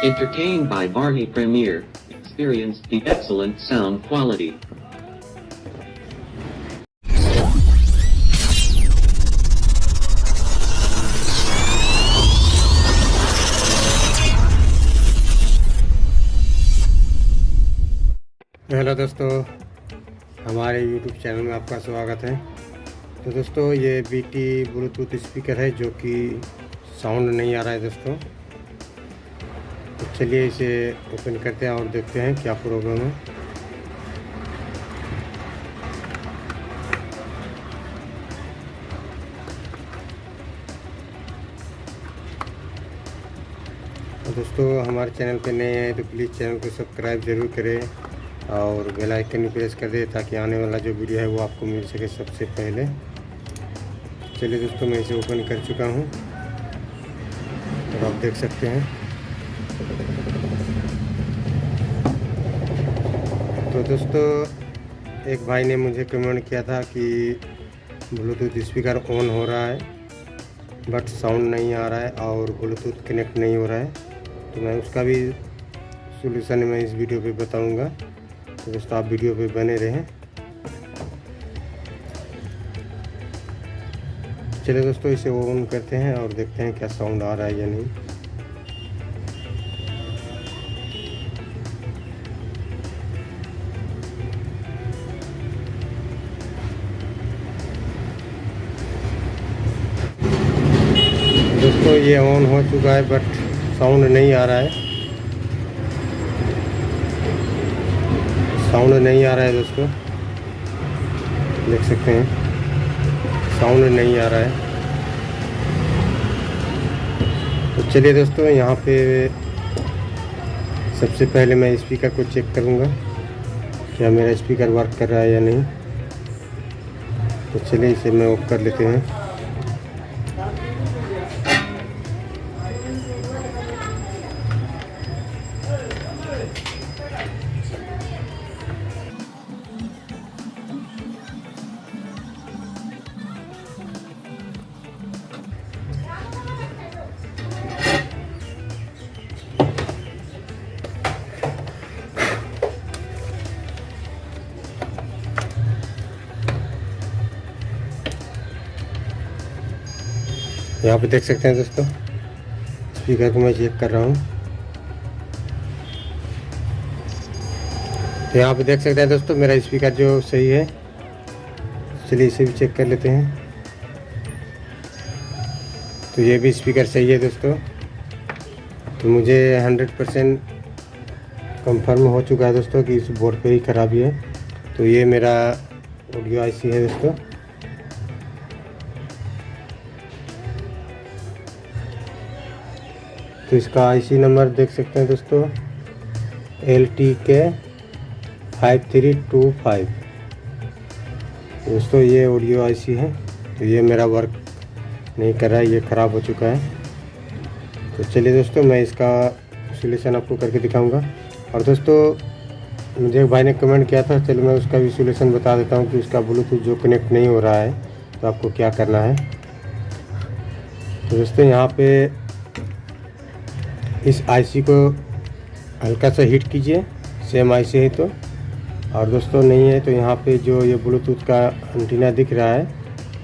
Entertained by Varney Premiere. Experience the excellent sound quality. Hello दोस्तों, हमारे YouTube channel में आपका स्वागत है। तो दोस्तों, ये BT ब्लूटूथ स्पीकर है जो कि साउंड नहीं आ रहा है दोस्तों। तो चलिए इसे ओपन करते हैं और देखते हैं क्या प्रॉब्लम है। तो दोस्तों, हमारे चैनल पे नए हैं तो प्लीज़ चैनल को सब्सक्राइब ज़रूर करें और बेल आइकन भी प्रेस कर दे ताकि आने वाला जो वीडियो है वो आपको मिल सके सबसे पहले। चलिए दोस्तों, मैं इसे ओपन कर चुका हूँ और आप देख सकते हैं। तो दोस्तों, एक भाई ने मुझे कमेंट किया था कि ब्लूटूथ स्पीकर ऑन हो रहा है बट साउंड नहीं आ रहा है और ब्लूटूथ कनेक्ट नहीं हो रहा है। तो मैं उसका भी सॉल्यूशन मैं इस वीडियो पे बताऊंगा। तो दोस्तों, आप वीडियो पे बने रहें। चलिए दोस्तों, इसे ऑन करते हैं और देखते हैं क्या साउंड आ रहा है या नहीं। दोस्तों, ये ऑन हो चुका है बट साउंड नहीं आ रहा है। साउंड नहीं आ रहा है दोस्तों, देख सकते हैं साउंड नहीं आ रहा है। तो चलिए दोस्तों, यहाँ पे सबसे पहले मैं स्पीकर को चेक करूँगा क्या मेरा स्पीकर वर्क कर रहा है या नहीं। तो चलिए इसे मैं ऑफ कर लेते हैं। यहाँ पे देख सकते हैं दोस्तों, स्पीकर को मैं चेक कर रहा हूँ। तो यहाँ पे देख सकते हैं दोस्तों, मेरा स्पीकर जो सही है। चलिए इसे भी चेक कर लेते हैं। तो ये भी स्पीकर सही है दोस्तों। तो मुझे 100% कंफर्म हो चुका है दोस्तों कि इस बोर्ड पे ही खराबी है। तो ये मेरा ऑडियो IC है दोस्तों। तो इसका IC नंबर देख सकते हैं दोस्तों, LTK 5325। दोस्तों, ये ऑडियो IC है। तो ये मेरा वर्क नहीं कर रहा है, ये ख़राब हो चुका है। तो चलिए दोस्तों, मैं इसका सॉल्यूशन आपको करके दिखाऊंगा। और दोस्तों, मुझे एक भाई ने कमेंट किया था, चलो मैं उसका भी सॉल्यूशन बता देता हूँ कि उसका ब्लूटूथ जो कनेक्ट नहीं हो रहा है तो आपको क्या करना है। तो दोस्तों, यहाँ पे इस IC को हल्का सा हीट कीजिए, सेम IC है तो। और दोस्तों, नहीं है तो यहाँ पे जो ये ब्लूटूथ का एंटीना दिख रहा है,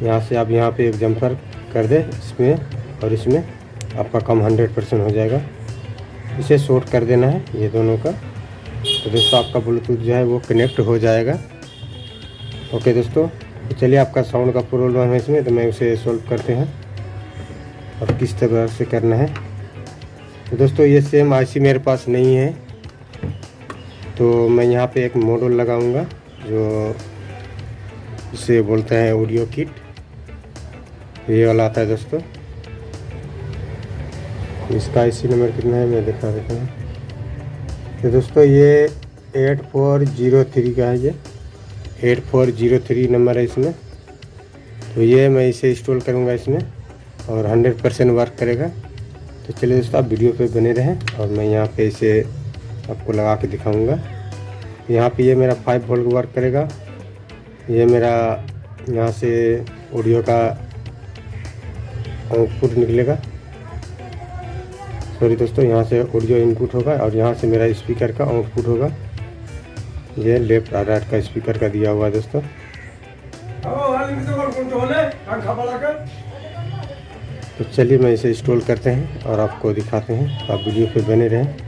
यहाँ से आप यहाँ पे एक जम्पर कर दे इसमें और इसमें, आपका काम 100% हो जाएगा। इसे शॉर्ट कर देना है ये दोनों का। तो दोस्तों, आपका ब्लूटूथ जो है वो कनेक्ट हो जाएगा। ओके दोस्तों, तो चलिए, आपका साउंड का प्रॉब्लम है इसमें, तो मैं उसे सॉल्व करते हैं और किस तरह से करना है। तो दोस्तों, ये सेम IC मेरे पास नहीं है, तो मैं यहाँ पे एक मॉडल लगाऊंगा जो इसे बोलते हैं ऑडियो किट। ये वाला आता है दोस्तों। इसका IC नंबर कितना है मैं दिखा देता हूँ। तो दोस्तों, ये 8403 का है। ये 8403 नंबर है इसमें। तो ये मैं इसे इंस्टॉल करूँगा इसमें और 100% वर्क करेगा। तो चलिए दोस्तों, आप वीडियो पे बने रहें और मैं यहाँ पे इसे आपको लगा के दिखाऊंगा। यहाँ पे ये मेरा 5 वोल्ट वर्क करेगा। ये मेरा यहाँ से ऑडियो का आउटपुट निकलेगा। सॉरी दोस्तों, यहाँ से ऑडियो इनपुट होगा और यहाँ से मेरा स्पीकर का आउटपुट होगा। ये लेफ्ट और राइट का स्पीकर का दिया हुआ है दोस्तों। तो चलिए मैं इसे इंस्टॉल करते हैं और आपको दिखाते हैं, तो आप वीडियो पे बने रहें।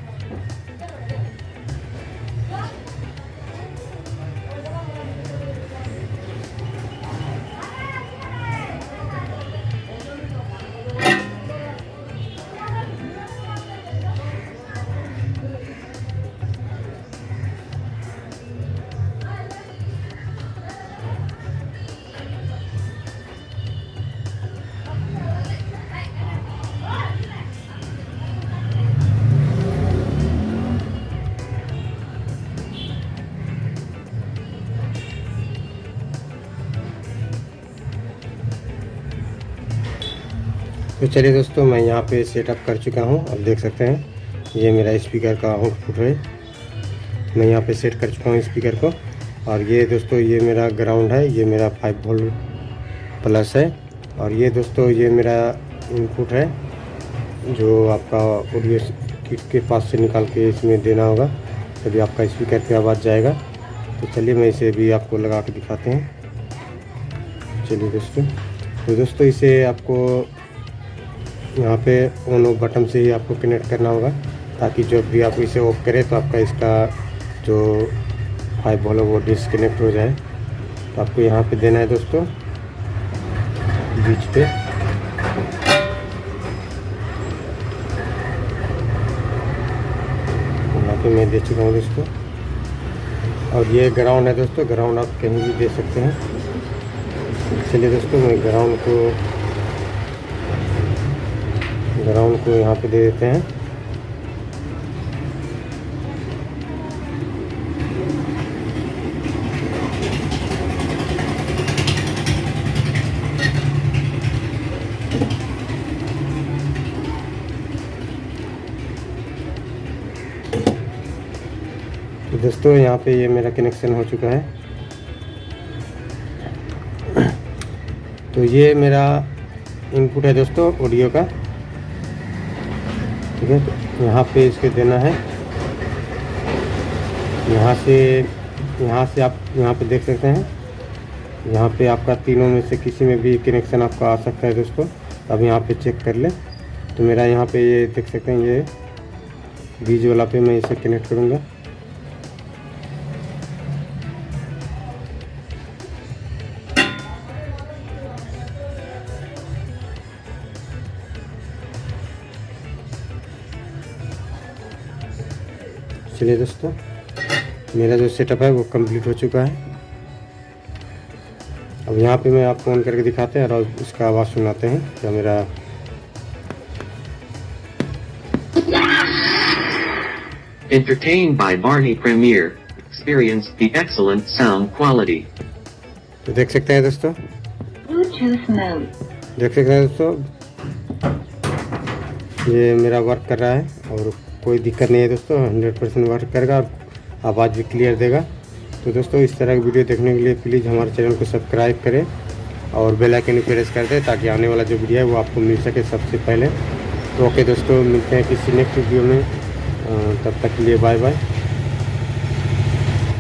तो चलिए दोस्तों, मैं यहाँ पे सेटअप कर चुका हूँ। अब देख सकते हैं ये मेरा स्पीकर का आउटपुट है। मैं यहाँ पे सेट कर चुका हूँ स्पीकर को। और ये दोस्तों ये मेरा ग्राउंड है, ये मेरा 5 वोल्ट प्लस है। और ये दोस्तों ये मेरा इनपुट है जो आपका ऑडियो किट के पास से निकाल के इसमें देना होगा, तभी आपका स्पीकर पे आवाज़ जाएगा। तो चलिए मैं इसे भी आपको लगा के दिखाते हैं। चलिए दोस्तों, तो दोस्तों इसे आपको यहाँ पे ऑन ऑफ बटन से ही आपको कनेक्ट करना होगा, ताकि जब भी आप इसे ऑफ करें तो आपका इसका जो 5 वोल्ट वो डिसकनेक्ट हो जाए। तो आपको यहाँ पे देना है दोस्तों बीच पे। यहाँ पे मैं दे चुका हूँ दोस्तों। और ये ग्राउंड है दोस्तों, ग्राउंड आप कहीं भी दे सकते हैं। चलिए दोस्तों, मैं ग्राउंड को यहाँ पे दे देते हैं। तो दोस्तों यहाँ पे ये मेरा कनेक्शन हो चुका है। तो ये मेरा इनपुट है दोस्तों ऑडियो का, ठीक है। तो यहाँ पे इसके देना है, यहाँ से आप यहाँ पे देख सकते हैं, यहाँ पे आपका तीनों में से किसी में भी कनेक्शन आपका आ सकता है दोस्तों। अब यहाँ पे चेक कर ले। तो मेरा यहाँ पे ये देख सकते हैं, ये बीज वाला पे मैं इसे कनेक्ट करूँगा। चलिए दोस्तों, मेरा जो सेटअप है वो कंप्लीट हो चुका है। अब यहाँ पे मैं आपको ऑन करके दिखाते हैं और उसका आवाज़ सुनाते हैं क्या मेरा। Entertained by Barney Premiere. Experience the excellent sound quality. तो देख सकते हैं दोस्तों, Bluetooth mode. देख सकते हैं दोस्तों, ये मेरा वर्क कर रहा है और कोई दिक्कत नहीं है दोस्तों। 100% वर्क करेगा और आवाज़ भी क्लियर देगा। तो दोस्तों इस तरह की वीडियो देखने के लिए प्लीज़ हमारे चैनल को सब्सक्राइब करें और बेल आइकन प्रेस कर दें, ताकि आने वाला जो वीडियो है वो आपको मिल सके सबसे पहले। तो ओके दोस्तों, मिलते हैं किसी नेक्स्ट वीडियो में। तब तक के लिए बाय बाय।